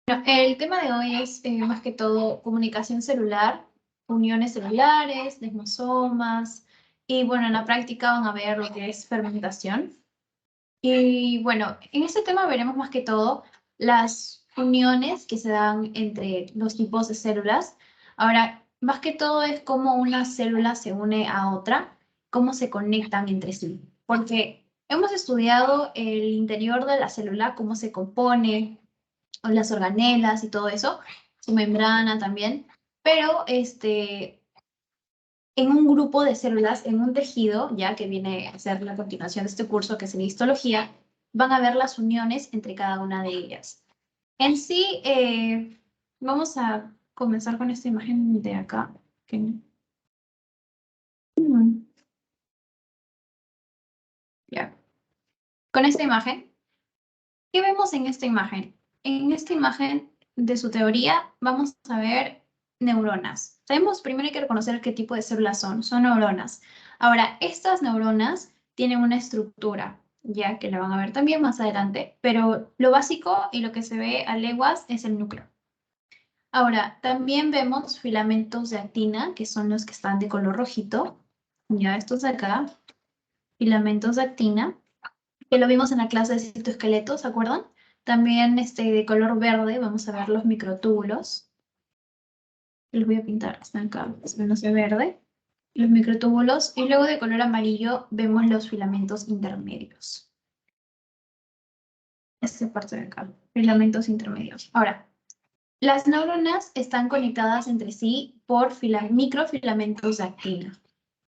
Bueno, el tema de hoy es más que todo comunicación celular, uniones celulares, desmosomas, y bueno, en la práctica van a ver lo que es fermentación. Y bueno, en este tema veremos más que todo las uniones que se dan entre los tipos de células. Ahora, más que todo es cómo una célula se une a otra, cómo se conectan entre sí. Porque hemos estudiado el interior de la célula, cómo se compone, o las organelas y todo eso, su membrana también, pero en un grupo de células, en un tejido, ya que viene a ser la continuación de este curso, que es la histología, van a ver las uniones entre cada una de ellas. En sí, vamos a comenzar con esta imagen de acá. Que- Mm, ya. Con esta imagen, ¿qué vemos en esta imagen? En esta imagen de su teoría vamos a ver neuronas. Sabemos primero hay que reconocer qué tipo de células son neuronas. Ahora, estas neuronas tienen una estructura, ya que la van a ver también más adelante, pero lo básico y lo que se ve a leguas es el núcleo. Ahora, también vemos filamentos de actina, que son los que están de color rojito. Ya estos de acá, filamentos de actina que lo vimos en la clase de citoesqueleto, ¿se acuerdan? También de color verde vamos a ver los microtúbulos. Los voy a pintar, están acá, menos de verde. Los microtúbulos y luego de color amarillo vemos los filamentos intermedios. Esta parte de acá, filamentos intermedios. Ahora, las neuronas están conectadas entre sí por microfilamentos de actina,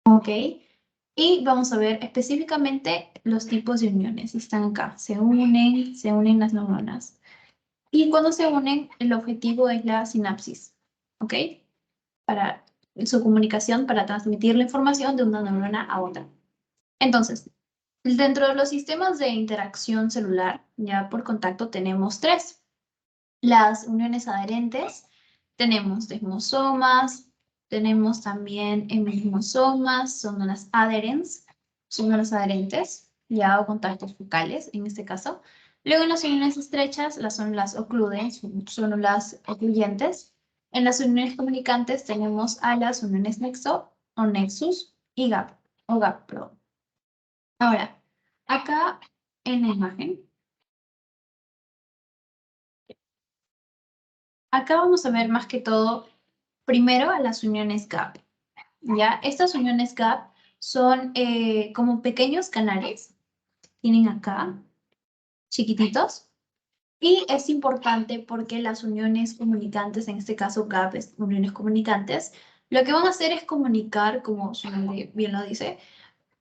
¿ok? Y vamos a ver específicamente los tipos de uniones. Están acá, se unen las neuronas. Y cuando se unen, el objetivo es la sinapsis, ¿ok? Para su comunicación, para transmitir la información de una neurona a otra. Entonces, dentro de los sistemas de interacción celular, ya por contacto, tenemos tres. Las uniones adherentes, tenemos desmosomas, tenemos también hemismosomas, son las adherens, son las adherentes, ya o contactos focales en este caso. Luego en las uniones estrechas, son las ocludens, son las ocluyentes. En las uniones comunicantes tenemos a las uniones nexo o nexus y gap, o gap, perdón. Ahora, acá en la imagen, acá vamos a ver más que todo, primero a las uniones gap. ¿Ya? Estas uniones gap son como pequeños canales, tienen acá, chiquititos, y es importante porque las uniones comunicantes, en este caso gap, uniones comunicantes, lo que van a hacer es comunicar, como su nombre bien lo dice,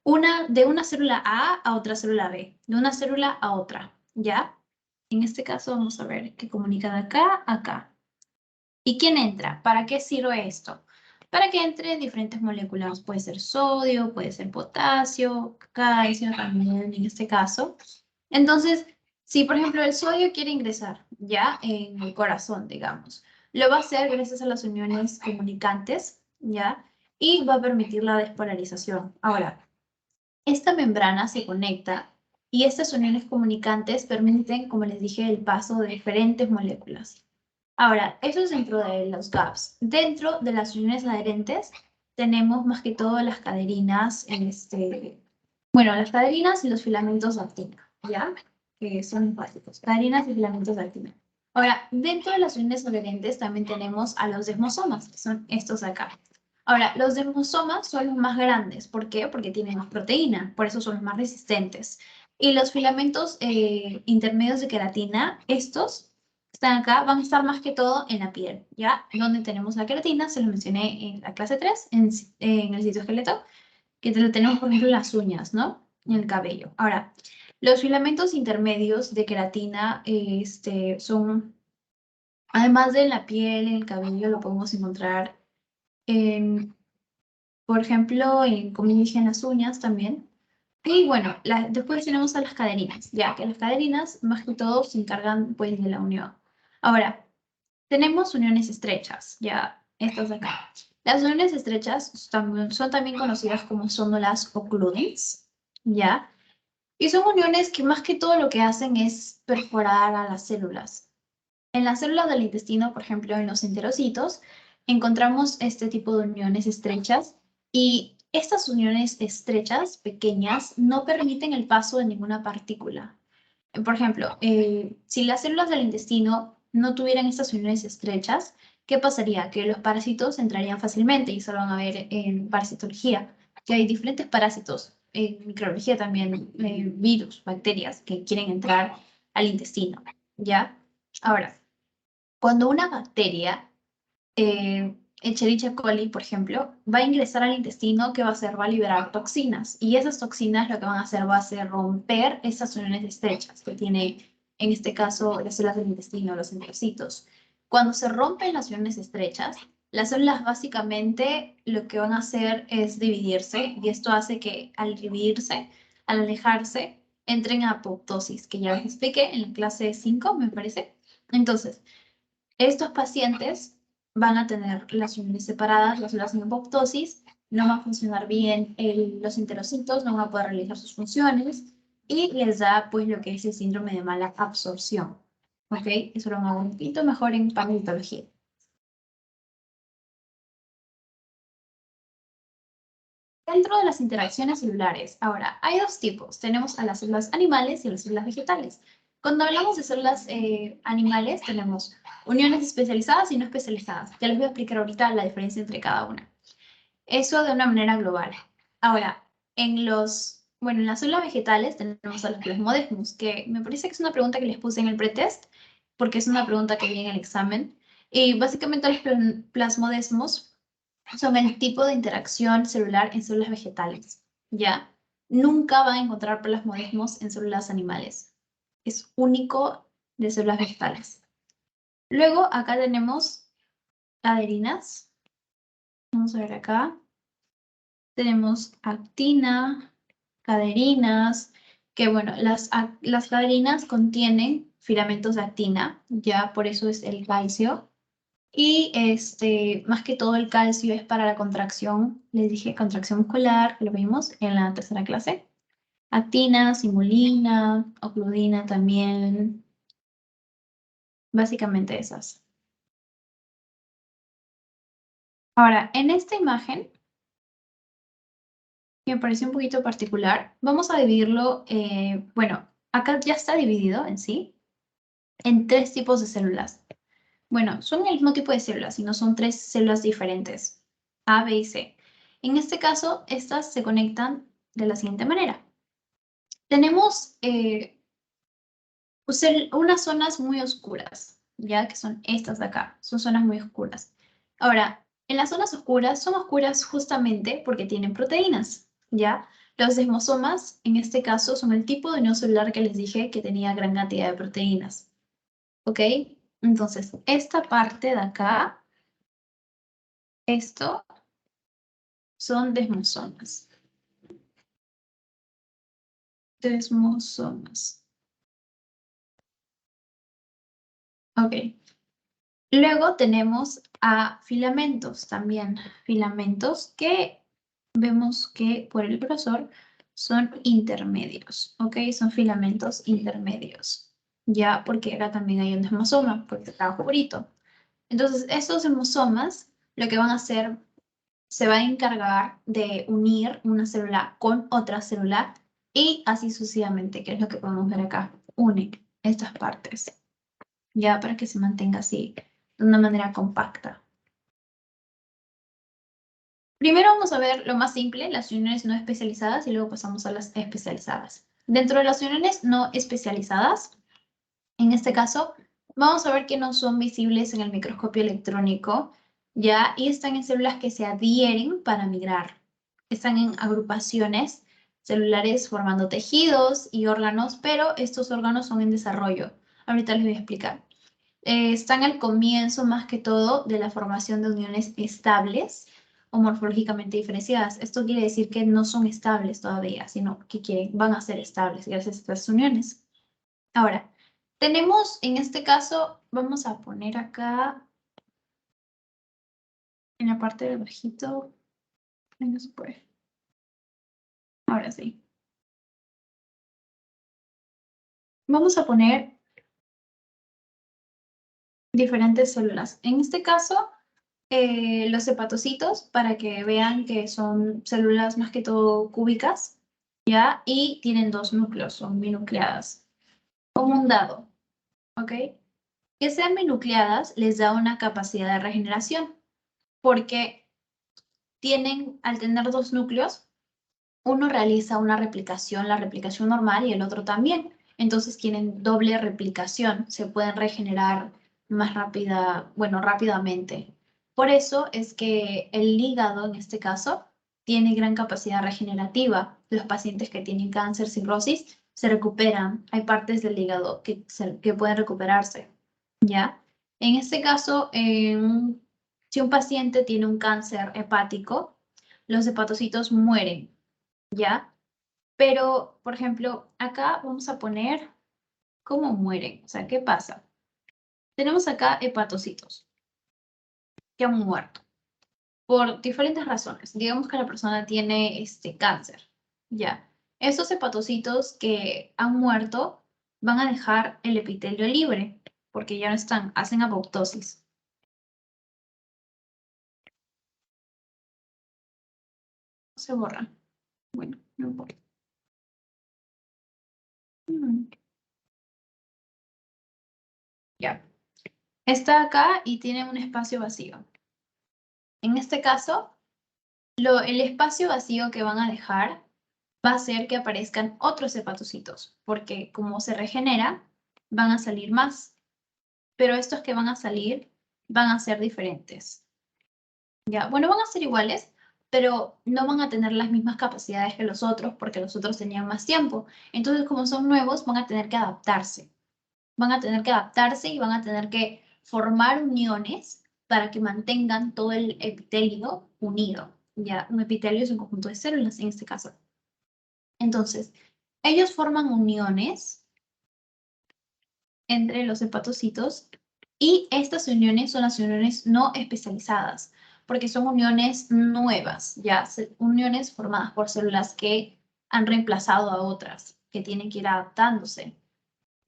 de una célula A otra célula B, de una célula a otra, ¿ya? En este caso vamos a ver que comunica de acá a acá. ¿Y quién entra? ¿Para qué sirve esto? Para que entre diferentes moléculas. Puede ser sodio, puede ser potasio, calcio también en este caso. Entonces, si por ejemplo el sodio quiere ingresar ya en el corazón, digamos, lo va a hacer gracias a las uniones comunicantes, ¿ya? Y va a permitir la despolarización. Ahora, esta membrana se conecta y estas uniones comunicantes permiten, como les dije, el paso de diferentes moléculas. Ahora, eso es dentro de los gaps. Dentro de las uniones adherentes tenemos más que todo las caderinas, bueno, las caderinas y los filamentos de actina, ¿ya? Que son básicos, caderinas y filamentos de actina. Ahora, dentro de las uniones adherentes también tenemos a los desmosomas, que son estos de acá. Ahora, los desmosomas son los más grandes. ¿Por qué? Porque tienen más proteína, por eso son los más resistentes. Y los filamentos intermedios de queratina, estos están acá, van a estar más que todo en la piel, ¿ya? Donde tenemos la queratina, se los mencioné en la clase 3, en el citoesqueleto, que lo tenemos, por ejemplo, en las uñas, ¿no? En el cabello. Ahora, los filamentos intermedios de queratina son, además de en la piel, en el cabello, lo podemos encontrar en, por ejemplo, como dije, en las uñas también. Y bueno, después tenemos a las cadeninas, ya que las cadeninas más que todo se encargan pues de la unión. Ahora, tenemos uniones estrechas, ya estas de acá. Las uniones estrechas son también conocidas como son las ocludens, ya. Y son uniones que más que todo lo que hacen es perforar a las células. En las células del intestino, por ejemplo, en los enterocitos, encontramos este tipo de uniones estrechas y estas uniones estrechas, pequeñas, no permiten el paso de ninguna partícula. Por ejemplo, si las células del intestino no tuvieran estas uniones estrechas, ¿qué pasaría? Que los parásitos entrarían fácilmente y eso lo van a ver en parasitología, que hay diferentes parásitos, en microbiología también, virus, bacterias que quieren entrar al intestino, ¿ya? Ahora, cuando una bacteria, Escherichia coli, por ejemplo, va a ingresar al intestino, ¿qué va a hacer? Va a liberar toxinas. Y esas toxinas lo que van a hacer va a ser romper esas uniones estrechas que tiene, en este caso, las células del intestino, los enterocitos. Cuando se rompen las uniones estrechas, las células básicamente lo que van a hacer es dividirse y esto hace que al dividirse, al alejarse, entren a apoptosis, que ya les expliqué en la clase 5, me parece. Entonces, estos pacientes van a tener las uniones separadas, las células en apoptosis, no va a funcionar bien los enterocitos, no van a poder realizar sus funciones y les da pues lo que es el síndrome de mala absorción. ¿Ok? Eso lo vamos a ver un poquito mejor en paleontología. Dentro de las interacciones celulares, ahora, hay dos tipos. Tenemos a las células animales y a las células vegetales. Cuando hablamos de células animales, tenemos uniones especializadas y no especializadas. Ya les voy a explicar ahorita la diferencia entre cada una. Eso de una manera global. Ahora, bueno, en las células vegetales tenemos a los plasmodesmos, que me parece que es una pregunta que les puse en el pretest, porque es una pregunta que viene en el examen. Y básicamente los plasmodesmos son el tipo de interacción celular en células vegetales, ¿ya? Nunca van a encontrar plasmodesmos en células animales. Es único de células vegetales. Luego, acá tenemos adherinas. Vamos a ver acá. Tenemos actina, caderinas, que bueno, las caderinas contienen filamentos de actina, ya por eso es el calcio. Y más que todo el calcio es para la contracción, les dije contracción muscular, que lo vimos en la tercera clase. Actina, simulina, ocludina también, básicamente esas. Ahora, en esta imagen, que me parece un poquito particular, vamos a dividirlo, bueno, acá ya está dividido en sí, en tres tipos de células. Bueno, son el mismo tipo de células, sino son tres células diferentes, A, B y C. En este caso, estas se conectan de la siguiente manera. Tenemos unas zonas muy oscuras, ya que son estas de acá, son zonas muy oscuras. Ahora, en las zonas oscuras son oscuras justamente porque tienen proteínas, ¿ya? Los desmosomas, en este caso, son el tipo de unión celular que les dije que tenía gran cantidad de proteínas, ¿ok? Entonces, esta parte de acá, esto son desmosomas. Desmosomas. Ok. Luego tenemos a filamentos también. Filamentos que vemos que por el grosor son intermedios. Ok, son filamentos intermedios. Ya, porque acá también hay un desmosoma, porque está oscurito. Entonces, estos desmosomas lo que van a hacer, se va a encargar de unir una célula con otra célula y así sucesivamente, que es lo que podemos ver acá. Unen estas partes, ya para que se mantenga así, de una manera compacta. Primero vamos a ver lo más simple, las uniones no especializadas, y luego pasamos a las especializadas. Dentro de las uniones no especializadas, en este caso, vamos a ver que no son visibles en el microscopio electrónico, ¿ya? Y están en células que se adhieren para migrar. Están en agrupaciones celulares formando tejidos y órganos, pero estos órganos son en desarrollo. Ahorita les voy a explicar. Están al comienzo, más que todo, de la formación de uniones estables o morfológicamente diferenciadas. Esto quiere decir que no son estables todavía, sino que van a ser estables gracias a estas uniones. Ahora, tenemos en este caso, vamos a poner acá en la parte del bajito. No se puede. Ahora sí. Vamos a poner diferentes células. En este caso, los hepatocitos, para que vean que son células más que todo cúbicas, ¿ya? Y tienen dos núcleos, son binucleadas, como un dado, ¿ok? Que sean binucleadas les da una capacidad de regeneración, porque al tener dos núcleos, uno realiza una replicación, la replicación normal, y el otro también. Entonces tienen doble replicación, se pueden regenerar más rápidamente. Por eso es que el hígado, en este caso, tiene gran capacidad regenerativa. Los pacientes que tienen cáncer, cirrosis, se recuperan. Hay partes del hígado que pueden recuperarse, ¿ya? En este caso, si un paciente tiene un cáncer hepático, los hepatocitos mueren, ¿ya? Pero, por ejemplo, acá vamos a poner cómo mueren. O sea, ¿qué pasa? Tenemos acá hepatocitos que han muerto por diferentes razones. Digamos que la persona tiene cáncer, ¿ya? Estos hepatocitos que han muerto van a dejar el epitelio libre porque ya no están, hacen apoptosis. Se borran. Bueno, no importa. Ya. Está acá y tiene un espacio vacío. En este caso, el espacio vacío que van a dejar va a hacer que aparezcan otros hepatocitos, porque como se regenera, van a salir más. Pero estos que van a salir van a ser diferentes. Ya, bueno, van a ser iguales, pero no van a tener las mismas capacidades que los otros, porque los otros tenían más tiempo. Entonces, como son nuevos, van a tener que adaptarse. Van a tener que adaptarse y van a tener que formar uniones para que mantengan todo el epitelio unido. Ya, un epitelio es un conjunto de células en este caso. Entonces, ellos forman uniones entre los hepatocitos y estas uniones son las uniones no especializadas, porque son uniones nuevas, ya, uniones formadas por células que han reemplazado a otras, que tienen que ir adaptándose.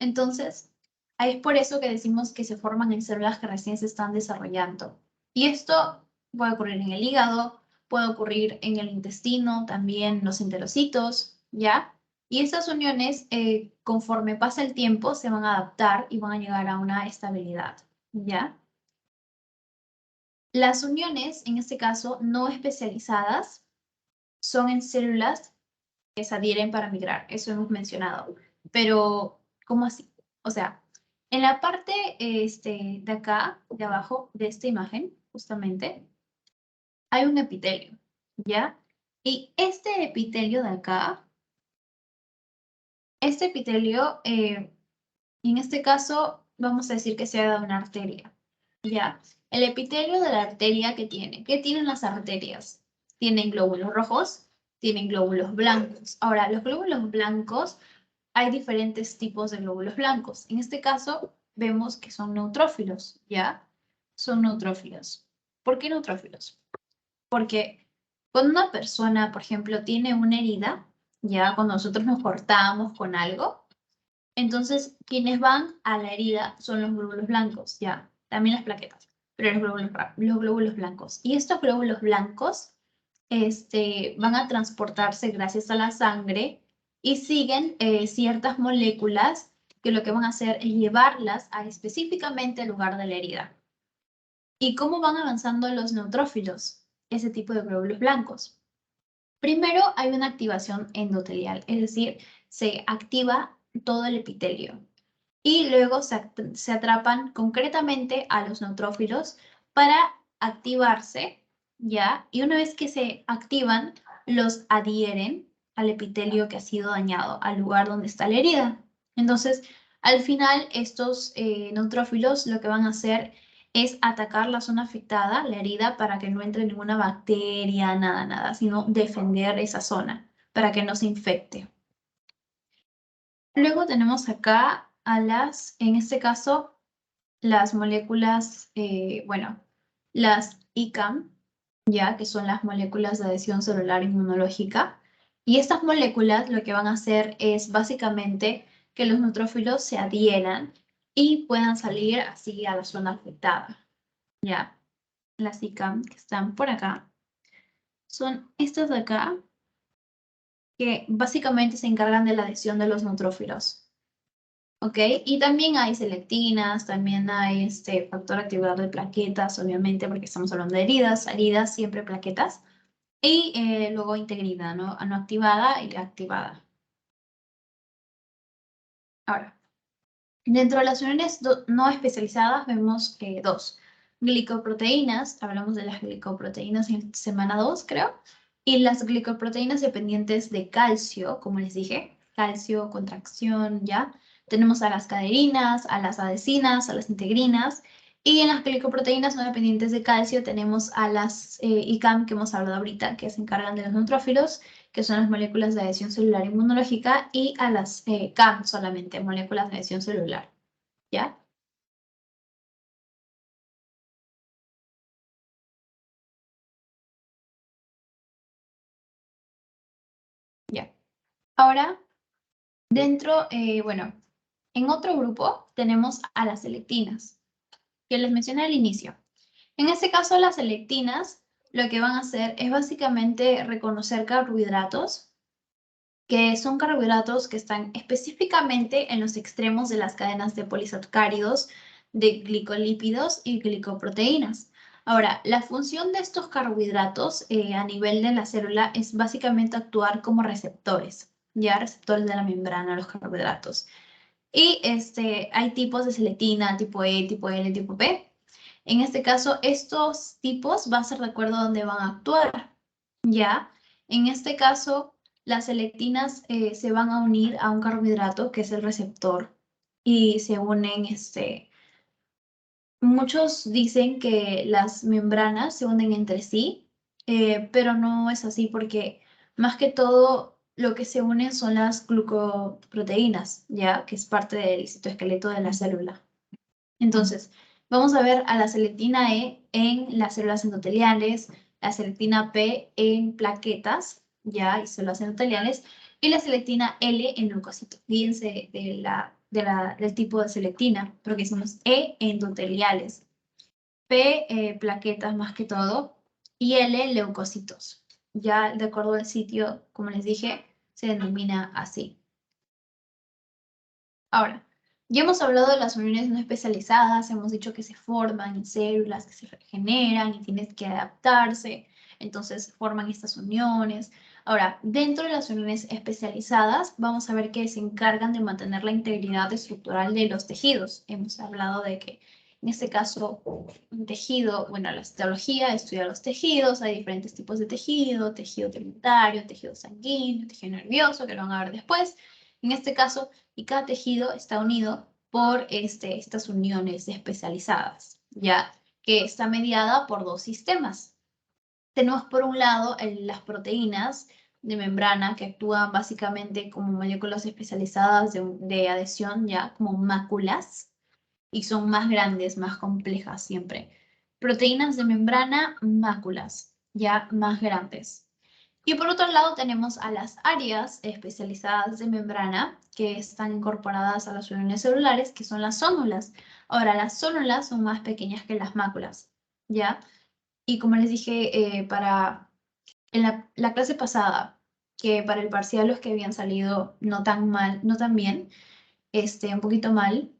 Entonces, es por eso que decimos que se forman en células que recién se están desarrollando. Y esto puede ocurrir en el hígado, puede ocurrir en el intestino, también los enterocitos, ¿ya? Y estas uniones, conforme pasa el tiempo, se van a adaptar y van a llegar a una estabilidad, ¿ya? Las uniones, en este caso, no especializadas, son en células que se adhieren para migrar, eso hemos mencionado. Pero, ¿cómo así? O sea, en la parte de acá, de abajo, de esta imagen, justamente, hay un epitelio, ¿ya? Y este epitelio de acá, este epitelio, en este caso, vamos a decir que sea de una arteria, ¿ya? El epitelio de la arteria, ¿qué tiene? ¿Qué tienen las arterias? Tienen glóbulos rojos, tienen glóbulos blancos. Ahora, los glóbulos blancos, hay diferentes tipos de glóbulos blancos. En este caso, vemos que son neutrófilos, ¿ya? Son neutrófilos. ¿Por qué neutrófilos? Porque cuando una persona, por ejemplo, tiene una herida, ya cuando nosotros nos cortamos con algo, entonces quienes van a la herida son los glóbulos blancos, ya, también las plaquetas, pero los glóbulos blancos. Y estos glóbulos blancos van a transportarse gracias a la sangre y siguen ciertas moléculas que lo que van a hacer es llevarlas específicamente al lugar de la herida. ¿Y cómo van avanzando los neutrófilos, ese tipo de glóbulos blancos? Primero hay una activación endotelial, es decir, se activa todo el epitelio y luego se atrapan concretamente a los neutrófilos para activarse, ¿ya? Y una vez que se activan, los adhieren al epitelio que ha sido dañado, al lugar donde está la herida. Entonces, al final, estos neutrófilos lo que van a hacer es atacar la zona afectada, la herida, para que no entre ninguna bacteria, nada, sino defender esa zona para que no se infecte. Luego tenemos acá en este caso, las moléculas, las ICAM, ya que son las moléculas de adhesión celular inmunológica. Y estas moléculas lo que van a hacer es básicamente que los neutrófilos se adhieran y puedan salir así a la zona afectada. Ya, las ICAM que están por acá son estas de acá, que básicamente se encargan de la adhesión de los neutrófilos. ¿Ok? Y también hay selectinas, también hay factor activador de plaquetas, obviamente, porque estamos hablando de heridas, siempre plaquetas. Y luego integrina, ¿no? No activada y activada. Ahora, dentro de las uniones no especializadas vemos dos. Glicoproteínas, hablamos de las glicoproteínas en semana 2, creo. Y las glicoproteínas dependientes de calcio, como les dije, calcio, contracción, ¿ya? Tenemos a las caderinas, a las adhesinas, a las integrinas. Y en las glicoproteínas no dependientes de calcio tenemos a las ICAM que hemos hablado ahorita, que se encargan de los neutrófilos, que son las moléculas de adhesión celular inmunológica, y a las CAM solamente, moléculas de adhesión celular. ¿Ya? Ya. Ahora, dentro, bueno, en otro grupo tenemos a las selectinas, que les mencioné al inicio. En este caso, las selectinas lo que van a hacer es básicamente reconocer carbohidratos, que son carbohidratos que están específicamente en los extremos de las cadenas de polisacáridos, de glicolípidos y glicoproteínas. Ahora, la función de estos carbohidratos a nivel de la célula es básicamente actuar como receptores, ya receptores de la membrana de los carbohidratos. Y hay tipos de selectina, tipo E, tipo L, tipo P. En este caso, estos tipos va a ser de acuerdo a dónde van a actuar, ¿ya? En este caso, las selectinas se van a unir a un carbohidrato que es el receptor y se unen, muchos dicen que las membranas se unen entre sí, pero no es así porque más que todo lo que se unen son las glucoproteínas, ¿ya? Que es parte del citoesqueleto de la célula. Entonces, vamos a ver a la selectina E en las células endoteliales, la selectina P en plaquetas, ya, y células endoteliales, y la selectina L en leucocitos. Fíjense del tipo de selectina, porque decimos E endoteliales, P plaquetas más que todo, y L leucocitos. Ya de acuerdo al sitio, como les dije, se denomina así. Ahora, ya hemos hablado de las uniones no especializadas, hemos dicho que se forman en células, que se regeneran y tienes que adaptarse, entonces forman estas uniones. Ahora, dentro de las uniones especializadas, vamos a ver que se encargan de mantener la integridad estructural de los tejidos. Hemos hablado de que en este caso, un tejido, bueno, la citología estudia los tejidos, hay diferentes tipos de tejido tributario, tejido sanguíneo, tejido nervioso, que lo van a ver después. En este caso, y cada tejido está unido por estas uniones especializadas, ya que está mediada por dos sistemas. Tenemos por un lado las proteínas de membrana que actúan básicamente como moléculas especializadas de adhesión, ya como máculas, y son más grandes, más complejas siempre. Proteínas de membrana, máculas, ya más grandes. Y por otro lado tenemos a las áreas especializadas de membrana que están incorporadas a las uniones celulares, que son las zónulas. Ahora, las zónulas son más pequeñas que las máculas, ¿ya? Y como les dije en la clase pasada, que para el parcial los que habían salido no tan mal, no tan bien, un poquito mal,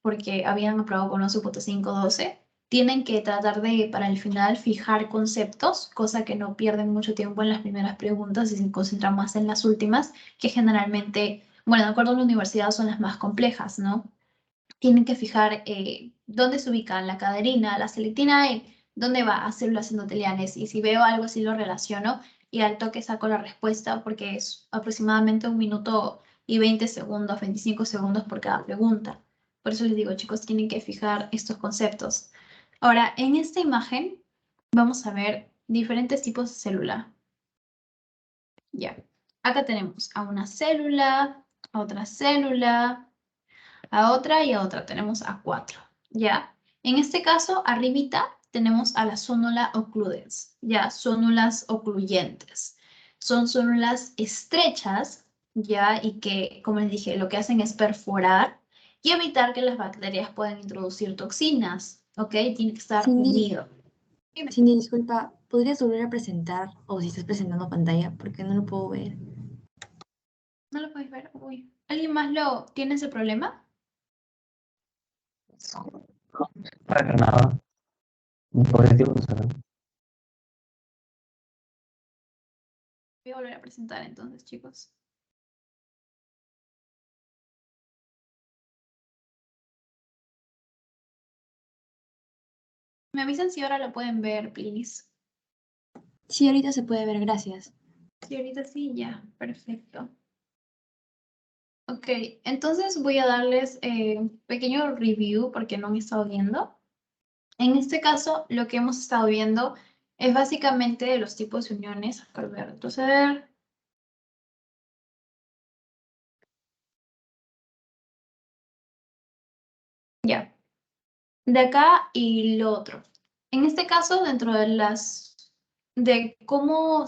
porque habían aprobado con 11.512, tienen que tratar de, para el final, fijar conceptos, cosa que no pierden mucho tiempo en las primeras preguntas y se concentran más en las últimas, que generalmente, bueno, de acuerdo a la universidad, son las más complejas, ¿no? Tienen que fijar dónde se ubican la caderina, la selectina, dónde va a células endoteliales, y si veo algo así lo relaciono y al toque saco la respuesta porque es aproximadamente 1 minuto y 20 segundos, 25 segundos por cada pregunta. Por eso les digo, chicos, tienen que fijar estos conceptos. Ahora, en esta imagen vamos a ver diferentes tipos de célula. Ya, acá tenemos a una célula, a otra célula, a otra y a otra. Tenemos a 4, ¿ya? En este caso, arribita tenemos a la zónula ocludens, ¿ya? Zónulas ocluyentes. Son zónulas estrechas, ¿ya? Y que, como les dije, lo que hacen es perforar y evitar que las bacterias puedan introducir toxinas, ¿ok? Tiene que estar Cindy, unido. Dime. Cindy, disculpa, ¿podrías volver a presentar o si estás presentando pantalla? Porque no lo puedo ver. ¿No lo puedes ver? Uy. ¿Alguien más lo tiene ese problema? Para Granada, un positivo, ¿sabes? Voy a volver a presentar entonces, chicos. Me avisan si ahora lo pueden ver, please. Sí, ahorita se puede ver, gracias. Sí, ahorita sí, ya. Perfecto. Ok, entonces voy a darles un pequeño review porque no me he estado viendo. En este caso, lo que hemos estado viendo es básicamente los tipos de uniones. Acá lo voy a retroceder. Ya. De acá y lo otro. En este caso, dentro de cómo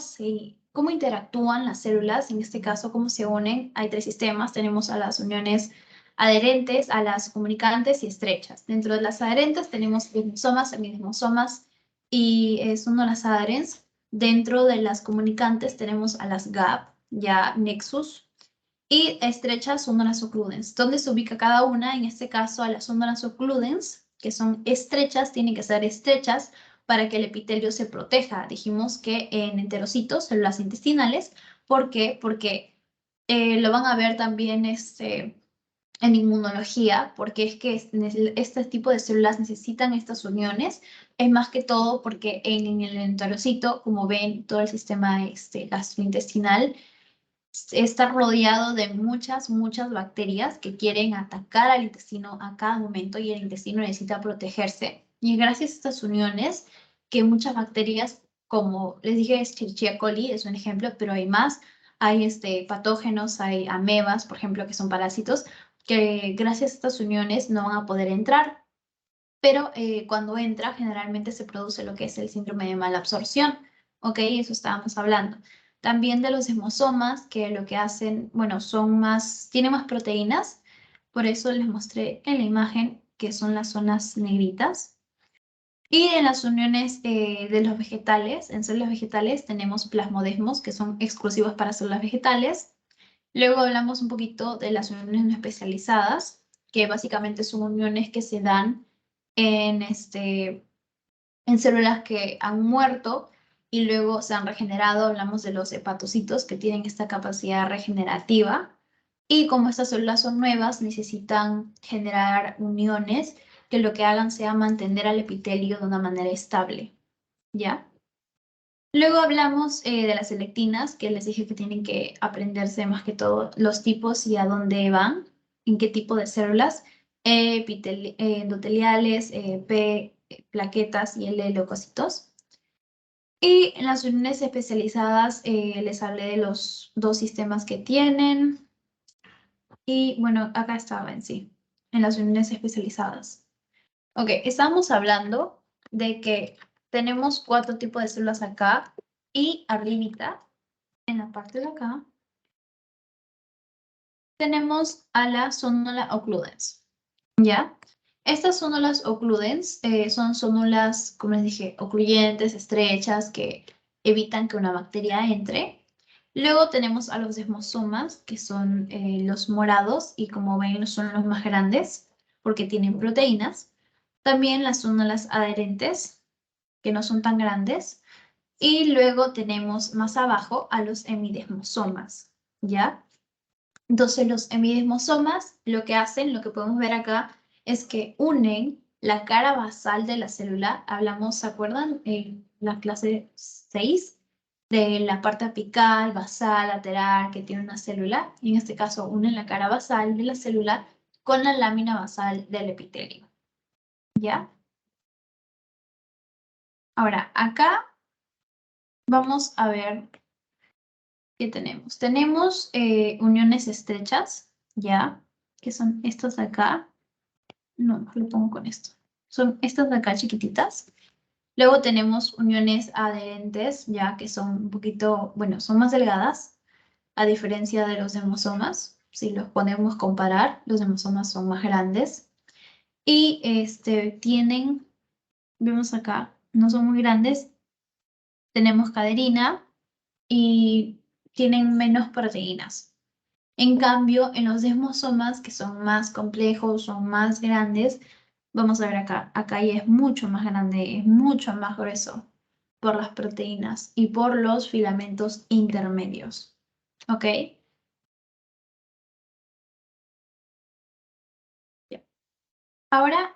interactúan las células, en este caso, cómo se unen, hay tres sistemas. Tenemos a las uniones adherentes, a las comunicantes y estrechas. Dentro de las adherentes tenemos lisosomas, semilisosomas y son las adherens. Dentro de las comunicantes tenemos a las GAP, ya Nexus, y estrechas son las occludens. ¿Dónde se ubica cada una? En este caso, a las sondas occludens, que son estrechas, tienen que ser estrechas para que el epitelio se proteja. Dijimos que en enterocitos, células intestinales. ¿Por qué? Porque lo van a ver también en inmunología, porque es que este tipo de células necesitan estas uniones. Es más que todo porque en el enterocito, como ven, todo el sistema gastrointestinal está rodeado de muchas bacterias que quieren atacar al intestino a cada momento y el intestino necesita protegerse. Y gracias a estas uniones, que muchas bacterias, como les dije, Escherichia coli es un ejemplo, pero hay más. Hay patógenos, hay amebas, por ejemplo, que son parásitos, que gracias a estas uniones no van a poder entrar. Pero cuando entra, generalmente se produce lo que es el síndrome de mala absorción. ¿Ok? Eso estábamos hablando. También de los hemosomas, que lo que hacen, bueno, tienen más proteínas. Por eso les mostré en la imagen que son las zonas negritas. Y en las uniones de los vegetales, en células vegetales tenemos plasmodesmos, que son exclusivos para células vegetales. Luego hablamos un poquito de las uniones no especializadas, que básicamente son uniones que se dan en células que han muerto y luego se han regenerado. Hablamos de los hepatocitos que tienen esta capacidad regenerativa. Y como estas células son nuevas, necesitan generar uniones que lo que hagan sea mantener al epitelio de una manera estable. ¿Ya? Luego hablamos de las selectinas, que les dije que tienen que aprenderse más que todo los tipos y a dónde van, en qué tipo de células, endoteliales, P, plaquetas y L, leucocitos. Y en las uniones especializadas les hablé de los dos sistemas que tienen. Y bueno, acá estaba en sí, en las uniones especializadas. Ok, estamos hablando de que tenemos 4 tipos de células acá y arribita, en la parte de acá, tenemos a la sonula occludens, ¿ya? Estas sonullas occludens son sonullas, como les dije, ocluyentes, estrechas, que evitan que una bacteria entre. Luego tenemos a los desmosomas, que son los morados, y como ven son los más grandes, porque tienen proteínas. También las sonullas adherentes, que no son tan grandes. Y luego tenemos más abajo a los hemidesmosomas, ¿ya? Entonces los hemidesmosomas lo que hacen, lo que podemos ver acá, es que unen la cara basal de la célula. Hablamos, ¿se acuerdan? En la clase 6 de la parte apical, basal, lateral que tiene una célula. Y en este caso unen la cara basal de la célula con la lámina basal del epitelio, ¿ya? Ahora, acá vamos a ver qué tenemos. Tenemos uniones estrechas, ¿ya? Que son estas de acá. No, lo pongo con esto. Son estas de acá chiquititas. Luego tenemos uniones adherentes, ya que son un poquito, bueno, son más delgadas, a diferencia de los hemosomas. si los podemos comparar, los demosomas son más grandes. Y tienen, vemos acá, no son muy grandes. Tenemos caderina y tienen menos proteínas. En cambio, en los desmosomas, que son más complejos, son más grandes, vamos a ver acá, acá ya es mucho más grande, es mucho más grueso por las proteínas y por los filamentos intermedios. ¿Ok? Ya. Ahora,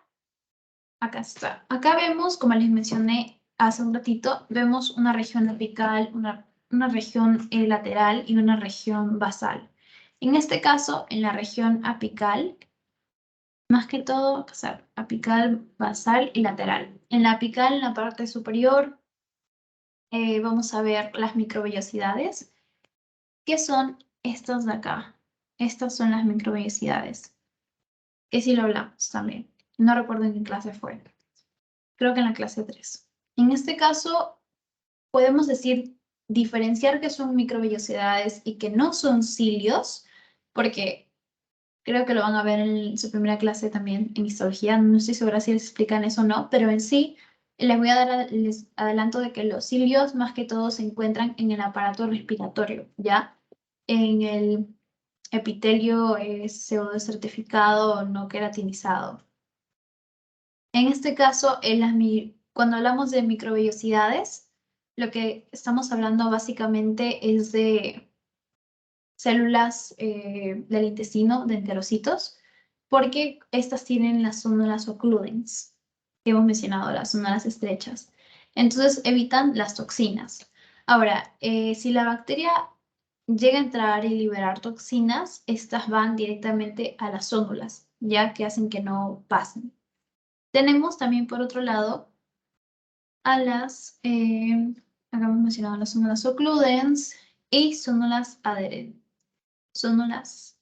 acá está. Acá vemos, como les mencioné hace un ratito, vemos una región apical, una región lateral y una región basal. En este caso, en la región apical, más que todo, o sea, apical, basal y lateral. En la apical, en la parte superior, vamos a ver las microvellosidades, que son estas de acá. Estas son las microvellosidades, que sí lo hablamos también. No recuerdo en qué clase fue. Creo que en la clase 3. En este caso, podemos decir, diferenciar que son microvellosidades y que no son cilios, porque creo que lo van a ver en su primera clase también en histología. No estoy segura si les explican eso o no, pero en sí les adelanto de que los cilios más que todo se encuentran en el aparato respiratorio, ¿ya? En el epitelio pseudoestratificado o no queratinizado. En este caso, cuando hablamos de microvellosidades, lo que estamos hablando básicamente es de células del intestino, de enterocitos, porque estas tienen las zónulas occludens, que hemos mencionado, las zónulas estrechas. Entonces evitan las toxinas. Ahora, si la bacteria llega a entrar y liberar toxinas, estas van directamente a las zónulas, ya que hacen que no pasen. Tenemos también, por otro lado, a las, acá hemos mencionado las zónulas occludens y zónulas adherentes. Zónulas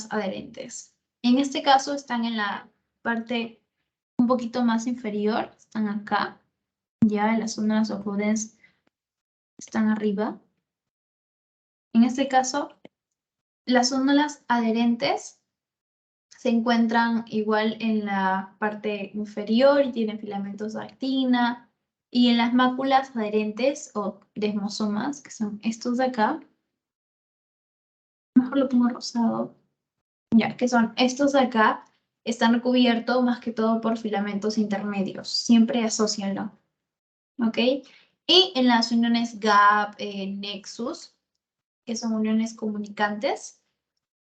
adherentes. En este caso están en la parte un poquito más inferior, están acá, ya las zónulas occludens están arriba. En este caso, las zónulas adherentes se encuentran igual en la parte inferior y tienen filamentos de actina. Y en las máculas adherentes o desmosomas, que son estos de acá, mejor lo pongo rosado, ya que son estos de acá, están recubiertos más que todo por filamentos intermedios. Siempre asócianlo. ¿Ok? Y en las uniones GAP, Nexus, que son uniones comunicantes,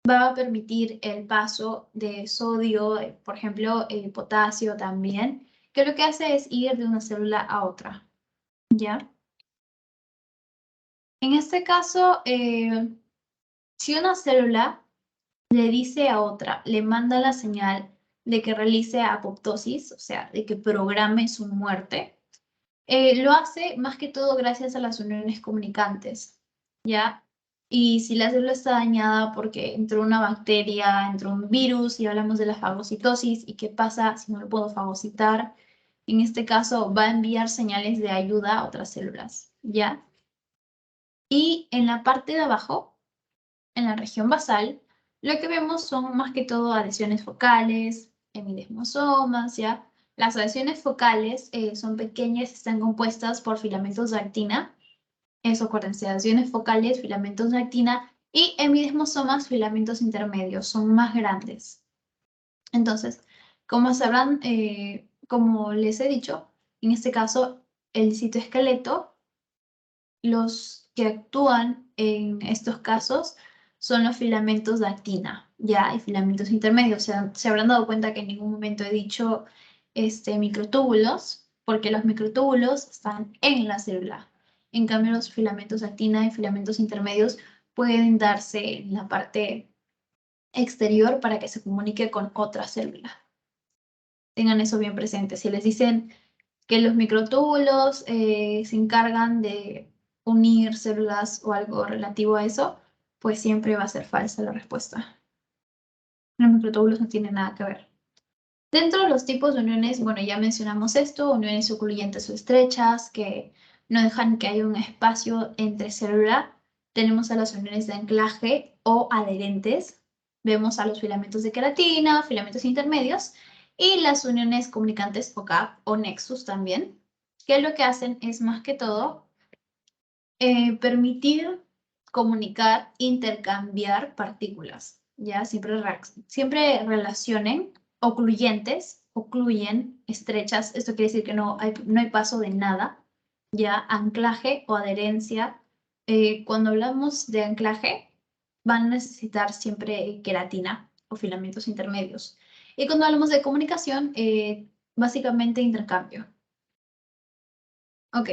va a permitir el paso de sodio, por ejemplo, potasio también, que lo que hace es ir de una célula a otra, ¿ya? En este caso, si una célula le dice a otra, le manda la señal de que realice apoptosis, o sea, de que programe su muerte, lo hace más que todo gracias a las uniones comunicantes, ¿ya? Y si la célula está dañada porque entró una bacteria, entró un virus, y hablamos de la fagocitosis, ¿y qué pasa si no lo puedo fagocitar? En este caso va a enviar señales de ayuda a otras células, ¿ya? Y en la parte de abajo, en la región basal, lo que vemos son más que todo adhesiones focales, hemidesmosomas, ¿ya? Las adhesiones focales son pequeñas, están compuestas por filamentos de actina. Eso, acuérdense, adhesiones focales, filamentos de actina y hemidesmosomas, filamentos intermedios, son más grandes. Entonces, como sabrán, como les he dicho, en este caso, el citoesqueleto, los que actúan en estos casos son los filamentos de actina, ya, y filamentos intermedios. O sea, se habrán dado cuenta que en ningún momento he dicho microtúbulos, porque los microtúbulos están en la célula. En cambio, los filamentos de actina y filamentos intermedios pueden darse en la parte exterior para que se comunique con otra célula. Tengan eso bien presente. Si les dicen que los microtúbulos se encargan de unir células o algo relativo a eso, pues siempre va a ser falsa la respuesta. Los microtúbulos no tienen nada que ver. Dentro de los tipos de uniones, bueno, ya mencionamos esto, uniones ocluyentes o estrechas, que no dejan que haya un espacio entre célula. Tenemos a las uniones de anclaje, o adherentes, vemos a los filamentos de queratina, filamentos intermedios, y las uniones comunicantes o gap o nexus también, que lo que hacen es más que todo permitir comunicar, intercambiar partículas, ¿ya? Siempre relacionen ocluyentes, ocluyen, estrechas, esto quiere decir que no hay paso de nada, ¿ya? Anclaje o adherencia. Cuando hablamos de anclaje, van a necesitar siempre queratina o filamentos intermedios. Y cuando hablamos de comunicación, básicamente intercambio. Ok.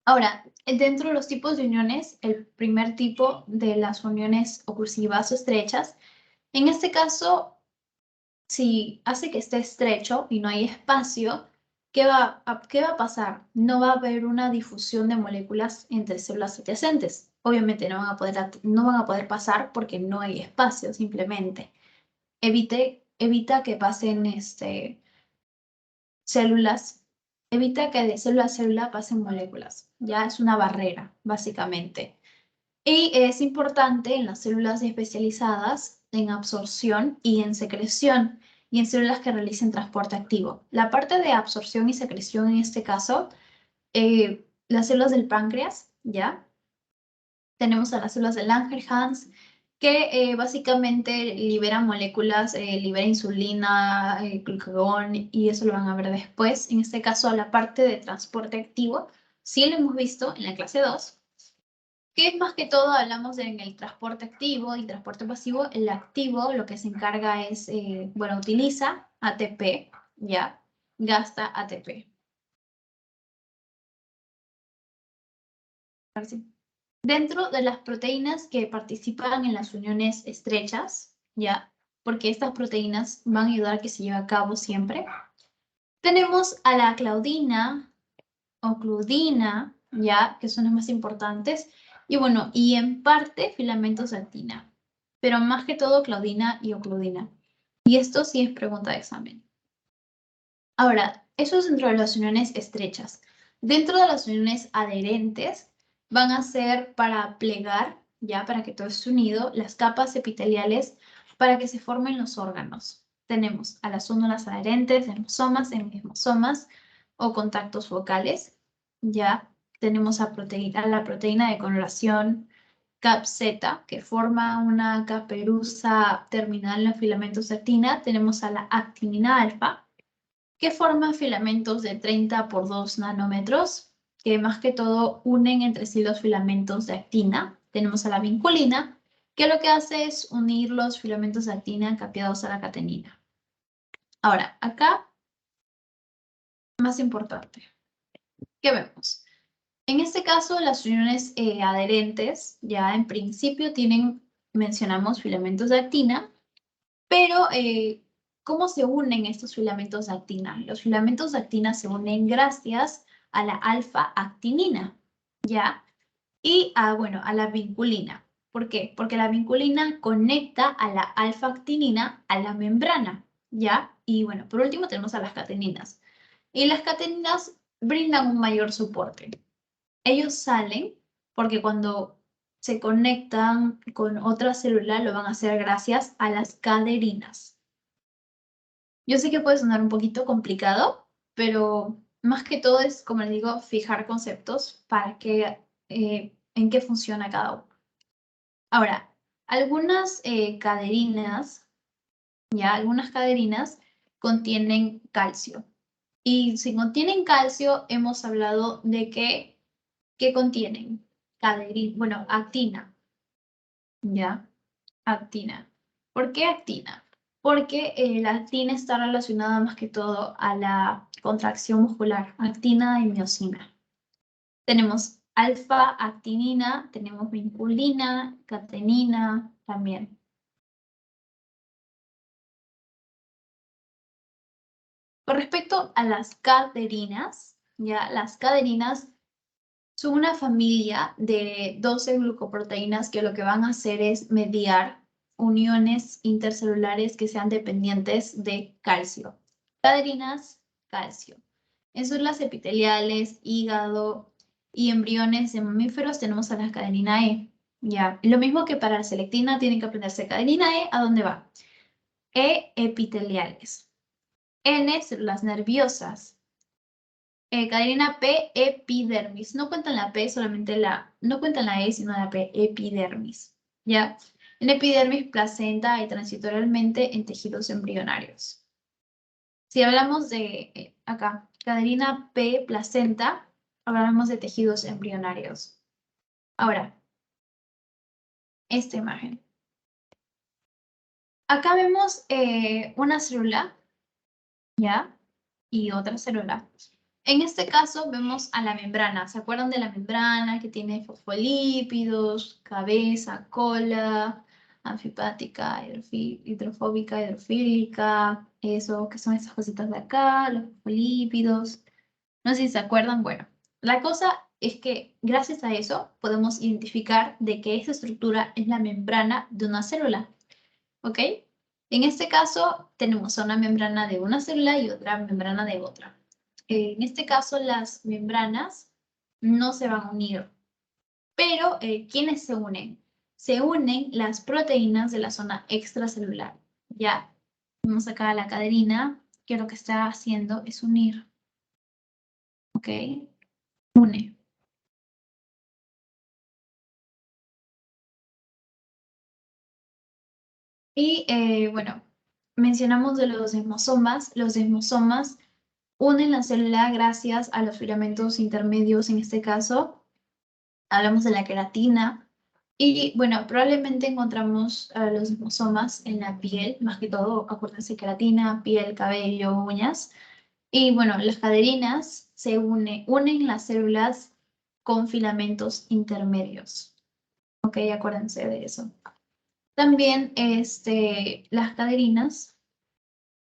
Ahora, dentro de los tipos de uniones, el primer tipo de las uniones oclusivas o estrechas, en este caso, si hace que esté estrecho y no hay espacio, ¿qué va a pasar? No va a haber una difusión de moléculas entre células adyacentes. Obviamente no van a poder pasar porque no hay espacio, simplemente. Evita que pasen células, evita que de célula a célula pasen moléculas. Ya es una barrera, básicamente. Y es importante en las células especializadas en absorción y en secreción, y en células que realicen transporte activo. La parte de absorción y secreción en este caso, las células del páncreas, ¿ya? Tenemos a las células de Langerhans, que básicamente liberan moléculas, libera insulina, glucagón, y eso lo van a ver después. En este caso, la parte de transporte activo, sí lo hemos visto en la clase 2, que más que todo hablamos en el transporte activo y transporte pasivo. El activo lo que se encarga es, bueno, utiliza ATP, ¿ya? Gasta ATP. Dentro de las proteínas que participan en las uniones estrechas, ¿ya? Porque estas proteínas van a ayudar a que se lleve a cabo siempre. Tenemos a la claudina o cludina, ¿ya? Que son las más importantes. Y bueno, y en parte filamentos de actina, pero más que todo claudina y ocludina. Y esto sí es pregunta de examen. Ahora, eso es dentro de las uniones estrechas. Dentro de las uniones adherentes van a ser para plegar, ya para que todo esté unido, las capas epiteliales para que se formen los órganos. Tenemos a las células adherentes, dermosomas, enigmosomas o contactos focales. Ya tenemos a la proteína de coloración CAP-Z, que forma una caperuza terminal en los filamentos de actina. Tenemos a la actinina alfa, que forma filamentos de 30 por 2 nanómetros, que más que todo unen entre sí los filamentos de actina. Tenemos a la vinculina, que lo que hace es unir los filamentos de actina capeados a la catenina. Ahora, acá, más importante, ¿qué vemos? En este caso, las uniones adherentes ya en principio mencionamos filamentos de actina, pero ¿cómo se unen estos filamentos de actina? Los filamentos de actina se unen gracias a la alfa-actinina, ¿ya? Y bueno, a la vinculina. ¿Por qué? Porque la vinculina conecta a la alfa-actinina a la membrana, ¿ya? Y bueno, por último tenemos a las cateninas. Y las cateninas brindan un mayor soporte. Ellos salen porque cuando se conectan con otra célula lo van a hacer gracias a las caderinas. Yo sé que puede sonar un poquito complicado, pero más que todo es, como les digo, fijar conceptos para que, en qué funciona cada uno. Ahora, algunas caderinas, ya, algunas caderinas contienen calcio. Y si contienen calcio, hemos hablado de ¿qué contienen? Bueno, actina, ¿ya? Actina. ¿Por qué actina? Porque la actina está relacionada más que todo a la contracción muscular, actina y miosina. Tenemos alfa-actinina, tenemos vinculina, catenina también. Con respecto a las caderinas, ya las caderinas son una familia de 12 glucoproteínas que lo que van a hacer es mediar uniones intercelulares que sean dependientes de calcio. Caderinas, calcio. En células epiteliales, hígado y embriones de mamíferos tenemos a la cadenina E. Ya, lo mismo que para la selectina, tienen que aprenderse cadenina E, ¿a dónde va? E, epiteliales. N, células nerviosas. Cadenina P, epidermis. No cuentan la P, solamente no cuentan la E, sino la P, epidermis. ¿Ya? En epidermis, placenta y transitorialmente en tejidos embrionarios. Si hablamos de, acá, cadenina P, placenta, hablamos de tejidos embrionarios. Ahora, esta imagen. Acá vemos una célula, ¿ya? Y otra célula. En este caso vemos a la membrana. ¿Se acuerdan de la membrana que tiene fosfolípidos, cabeza, cola, anfipática, hidrofóbica, hidrofílica, eso, que son esas cositas de acá, los fosfolípidos? No sé si se acuerdan. Bueno, la cosa es que gracias a eso podemos identificar de que esa estructura es la membrana de una célula, ¿ok? En este caso tenemos una membrana de una célula y otra membrana de otra. En este caso, las membranas no se van a unir. Pero, ¿quiénes se unen? Se unen las proteínas de la zona extracelular. Ya, vamos acá a la cadenina, que lo que está haciendo es unir. ¿Ok? Une. Y, bueno, mencionamos de los desmosomas. Los desmosomas unen la célula gracias a los filamentos intermedios, en este caso. Hablamos de la queratina. Y bueno, probablemente encontramos los desmosomas en la piel, más que todo, acuérdense, queratina, piel, cabello, uñas. Y bueno, las cadeninas unen las células con filamentos intermedios. Ok, acuérdense de eso. También las cadeninas,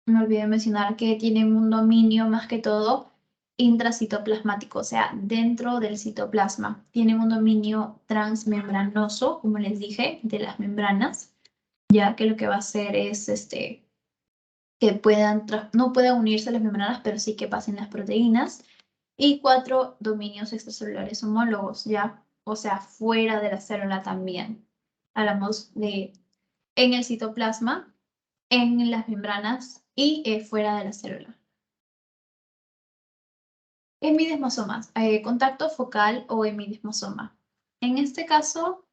me olvidé mencionar que tienen un dominio más que todo intracitoplasmático, o sea, dentro del citoplasma. Tienen un dominio transmembranoso, como les dije, de las membranas, ya que lo que va a hacer es que no puedan unirse las membranas, pero sí que pasen las proteínas. Y 4 dominios extracelulares homólogos, ya, o sea, fuera de la célula también. Hablamos de en el citoplasma, en las membranas y fuera de la célula. Hemidesmosomas, contacto focal o hemidesmosoma. En este caso,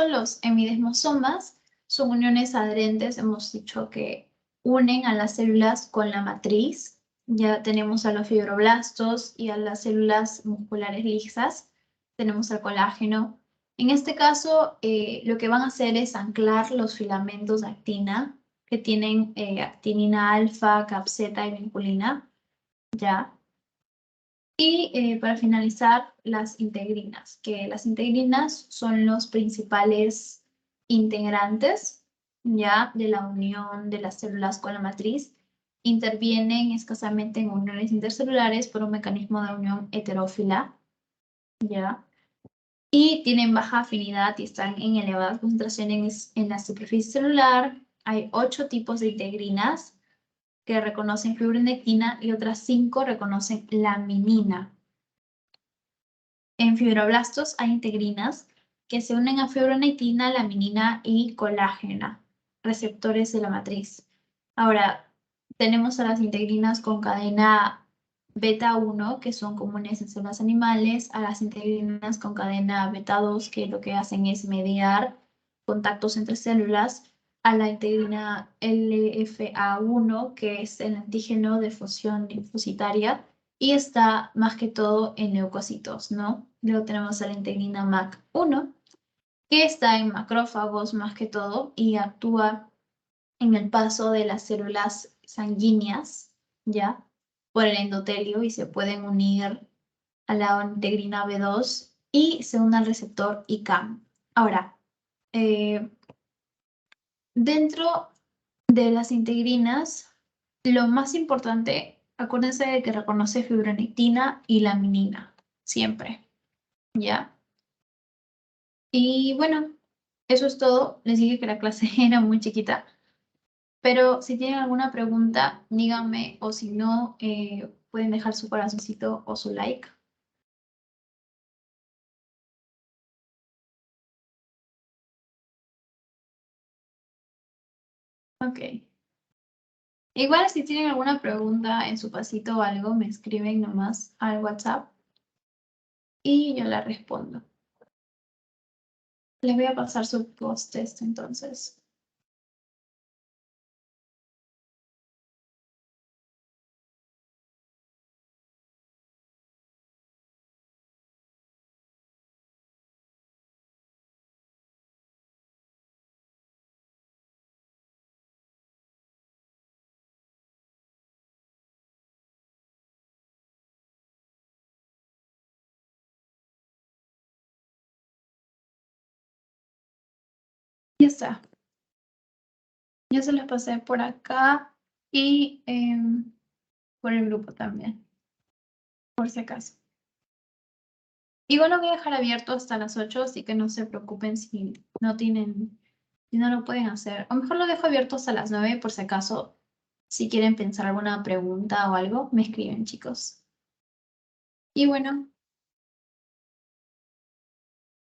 los hemidesmosomas son uniones adherentes, hemos dicho que unen a las células con la matriz. Ya tenemos a los fibroblastos y a las células musculares lisas. Tenemos al colágeno. En este caso, lo que van a hacer es anclar los filamentos de actina, que tienen actinina alfa, capseta y vinculina, ¿ya? Y para finalizar, las integrinas, que las integrinas son los principales integrantes, ¿ya? De la unión de las células con la matriz. Intervienen escasamente en uniones intercelulares por un mecanismo de unión heterófila, ¿ya? Y tienen baja afinidad y están en elevadas concentraciones en la superficie celular. Hay 8 tipos de integrinas que reconocen fibronectina y otras 5 reconocen laminina. En fibroblastos hay integrinas que se unen a fibronectina, laminina y colágena, receptores de la matriz. Ahora, tenemos a las integrinas con cadena beta 1, que son comunes en células animales, a las integrinas con cadena beta 2, que lo que hacen es mediar contactos entre células, a la integrina LFA1, que es el antígeno de fusión linfocitaria, y está más que todo en leucocitos, ¿no? Luego tenemos a la integrina MAC1, que está en macrófagos más que todo y actúa en el paso de las células sanguíneas, ¿ya? Por el endotelio y se pueden unir a la integrina B2 y se une al receptor ICAM. Ahora, dentro de las integrinas, lo más importante, acuérdense de que reconoce fibronectina y laminina, siempre, ¿ya? Y bueno, eso es todo. Les dije que la clase era muy chiquita, Pero si tienen alguna pregunta, díganme, o si no, pueden dejar su corazoncito o su like. Ok. Igual si tienen alguna pregunta en su pasito o algo, me escriben nomás al WhatsApp y yo la respondo. Les voy a pasar su post-test entonces. Ya está. Yo se los pasé por acá y por el grupo también, por si acaso. Igual lo voy a dejar abierto hasta las 8, así que no se preocupen si no tienen, si no lo pueden hacer. O mejor lo dejo abierto hasta las 9 por si acaso, si quieren pensar alguna pregunta o algo, me escriben, chicos. Y bueno,